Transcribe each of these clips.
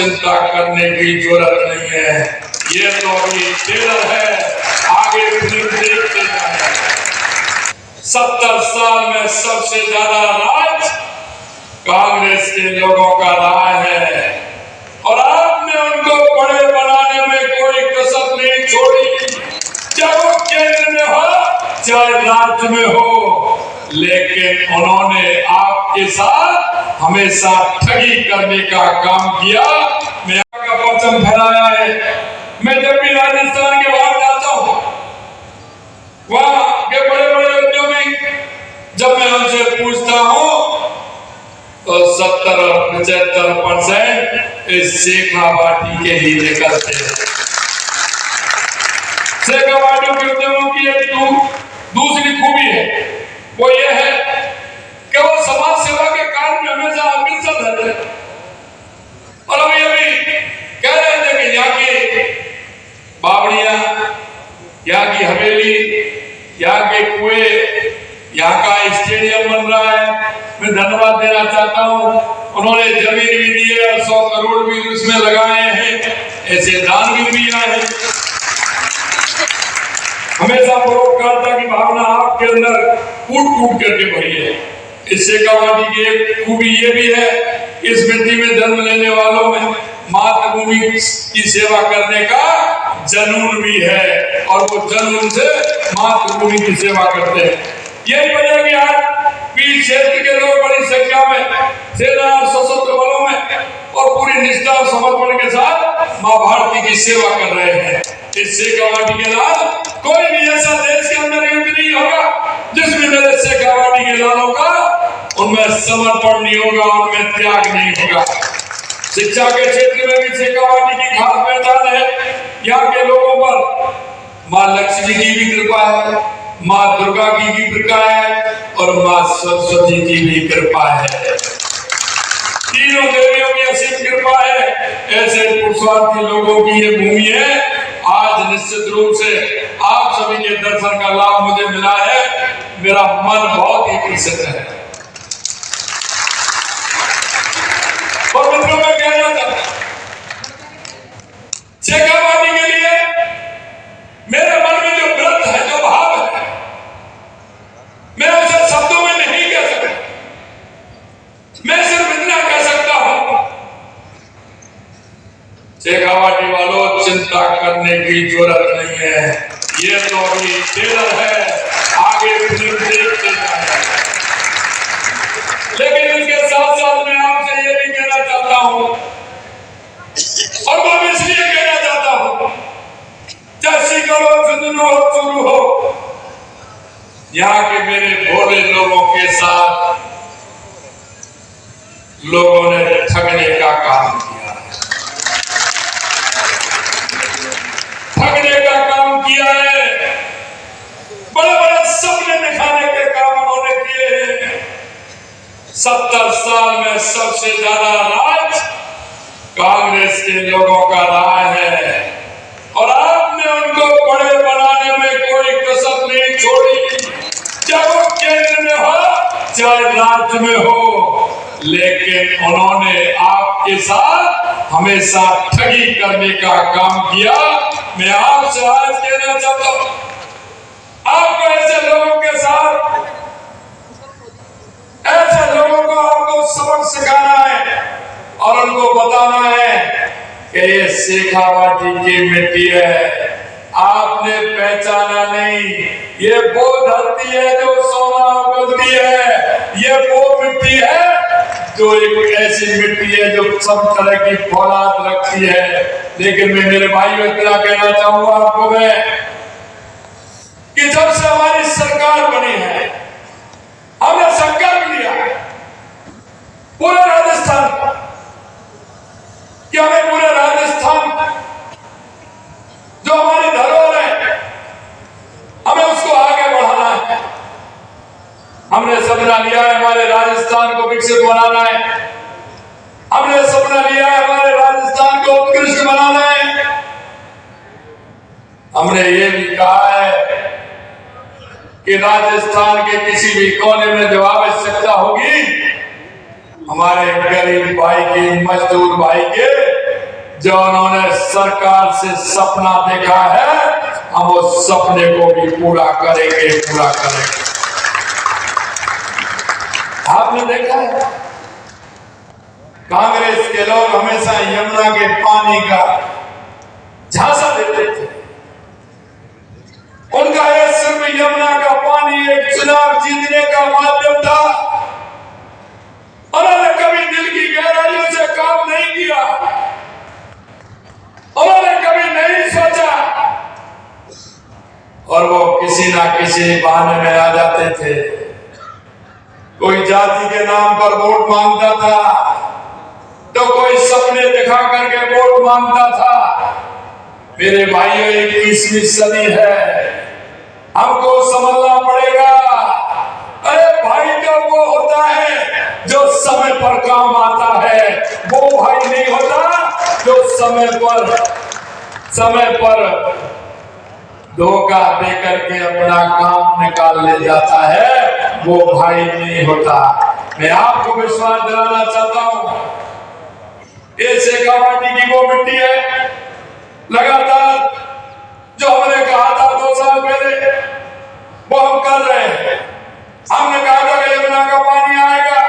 चिंता करने की जरूरत नहीं है। ये तो अभी ट्रेलर है, आगे फिल्म देखते जाए। 70 साल में सबसे ज्यादा राज कांग्रेस के लोगों का रहा है और आपने उनको बड़े बनाने में कोई कसर नहीं छोड़ी, चाहे वो केंद्र में हो चाहे राज्य में हो। लेकिन उन्होंने आपके साथ हमेशा ठगी करने का काम किया। मैं का परचम फहराया है। मैं जब भी राजस्थान के बाहर जाता हूँ, वहां के बड़े बड़े उद्योगी जब मैं उनसे पूछता हूँ तो 70 और 75% इस शेखावाटी के ही निकलते हैं। शेखावाटी के उद्योगों की एक दूसरी खूबी है, वो ये है कि वो समाज सेवा के कार्य में हमेशा अग्रसर रहते हैं। और हम ये भी कह रहे थे कि यहाँ की बावड़ियां, यहाँ की हवेली, यहाँ के कुएं, यहाँ का स्टेडियम बन रहा है। मैं धन्यवाद देना चाहता हूँ, उन्होंने जमीन भी दी है और 100 करोड़ भी उसमें लगाए हैं। ऐसे दान भी दिया है। हमेशा परोपकारता की भावना आपके अंदर कूट कूट करके भरी है। इस शेखावाटी की एक खूबी ये भी है, इस मिट्टी में जन्म लेने वालों में मातृभूमि की सेवा करने का जनून भी है और वो जनून से मातृभूमि की सेवा करते हैं। यही वजह कि आज पीर क्षेत्र के लोग बड़ी संख्या में सेना और सशस्त्र बलों में और पूरी निष्ठा और समर्पण के साथ मां भारती की सेवा कर रहे हैं। इस शेखावाटी के लाल कोई भी ऐसा देश के अंदर युद्ध नहीं होगा जिसमें मेरे शेखावाटी के लालों का उनमें समर्पण नहीं होगा, उनमें त्याग नहीं होगा। शिक्षा के क्षेत्र में भी शेखावाटी की खास पहचान है। यहाँ के लोगों पर मां लक्ष्मी की भी कृपा है, मां दुर्गा की भी कृपा है और मां सरस्वती की भी कृपा है। तीनों देवियों की असीम कृपा है। ऐसे पुरुषार्थी लोगों की ये भूमि है। आज निश्चित रूप से आप सभी के दर्शन का लाभ मुझे मिला है। मेरा मन बहुत ही प्रसन्न है। और मित्रों में कहना चाहता हूं, शेखावाटी के लिए मेरे मन में जो व्रत है, जो भाव है, मैं उसे शब्दों में नहीं कह सकता। मैं सिर्फ इतना कह सकता हूं, शेखावाटी वालों, चिंता करने की जरूरत नहीं है। ये तो अभी ट्रेलर है, आगे फिल्म देखते जाए। लेकिन इसके साथ साथ मैं आपसे ये भी कहना चाहता हूं, और वो इसलिए कहना चाहता हूं, जैसी करो जुनून हो शुरू हो, यहाँ के मेरे भोले लोगों के साथ लोगों ने ठगने का काम किया है। ठगने का काम किया है। बड़े बड़े सपने दिखाने के काम उन्होंने किए हैं। 70 साल में सबसे ज्यादा राज कांग्रेस के लोगों का रहा है और आपने उनको बड़े बनाने में कोई कसर नहीं छोड़ी, चाहे वो केंद्र में हो चाहे राज्य में हो। लेकिन उन्होंने आपके साथ हमेशा ठगी करने का काम किया। मैं आपसे आज कहना चाहता हूं, आपको ऐसे लोगों के साथ, ऐसे लोगों को आपको सबक सिखाना है और उनको बताना है कि ये शेखावाटी की मिट्टी है। आपने पहचाना नहीं, ये वो धरती है जो सोना उगलती है। ये वो मिट्टी है जो एक ऐसी मिट्टी है जो सब तरह की फौलाद रखती है। लेकिन मैं मेरे भाइयों इतना कहना चाहूंगा आपको मैं कि जब से हमारी सरकार बनी है, हमने संकल्प लिया पूरे राजस्थान कि हमें पूरे राजस्थान जो हमारी धरोहर है, हमें उसको आगे बढ़ाना है। हमने सपना लिया है हमारे राजस्थान को विकसित बनाना है। हमने सपना लिया है हमारे राजस्थान को उत्कृष्ट बनाना है। हमने ये भी कहा है कि राजस्थान के किसी भी कोने में जो आवश्यकता होगी, हमारे गरीब भाई के, मजदूर भाई के, जो उन्होंने सरकार से सपना देखा है, हम उस सपने को भी पूरा करेंगे। आपने देखा है कांग्रेस के लोग हमेशा यमुना के पानी का झांसा देते थे। उनका यह सिर्फ यमुना का पानी एक चुनाव जीतने का माध्यम था। उन्होंने कभी दिल की गहराइयों से काम नहीं किया। उन्होंने कभी नहीं सोचा, और वो किसी ना किसी बहाने में आ जाते थे। कोई जाति के नाम पर वोट मांगता था, तो कोई सपने दिखा करके वोट मांगता था। मेरे भाइयों, 21वीं सदी है, हमको समझना पड़ेगा। अरे भाई तो वो होता है जो समय पर काम आता है, वो भाई नहीं होता जो समय पर धोखा देकर के अपना काम निकाल ले जाता है, वो भाई नहीं होता। मैं आपको विश्वास दिलाना चाहता हूं, ये शेखावाटी की वो मिट्टी है, लगातार जो हमने कहा था 2 साल पहले, वो हम कर रहे हैं। हमने कहा था कि यमुना का पानी आएगा,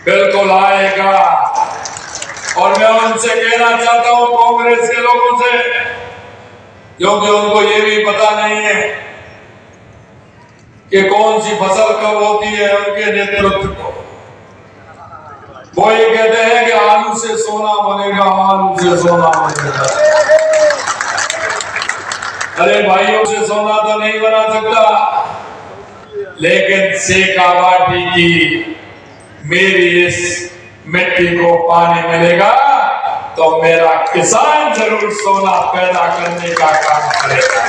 बिल्कुल आएगा। और मैं उनसे कहना चाहता हूं, कांग्रेस के लोगों से, क्योंकि उनको ये भी पता नहीं है कि कौन सी फसल कब होती है, उनके नेतृत्व को। वो ये कहते हैं कि आलू से सोना बनेगा, आलू से सोना बनेगा। अरे भाइयों, से सोना तो नहीं बना सकता, लेकिन शेखावाटी की मेरी इस मिट्टी को पानी मिलेगा तो मेरा किसान जरूर सोना पैदा करने का काम करेगा।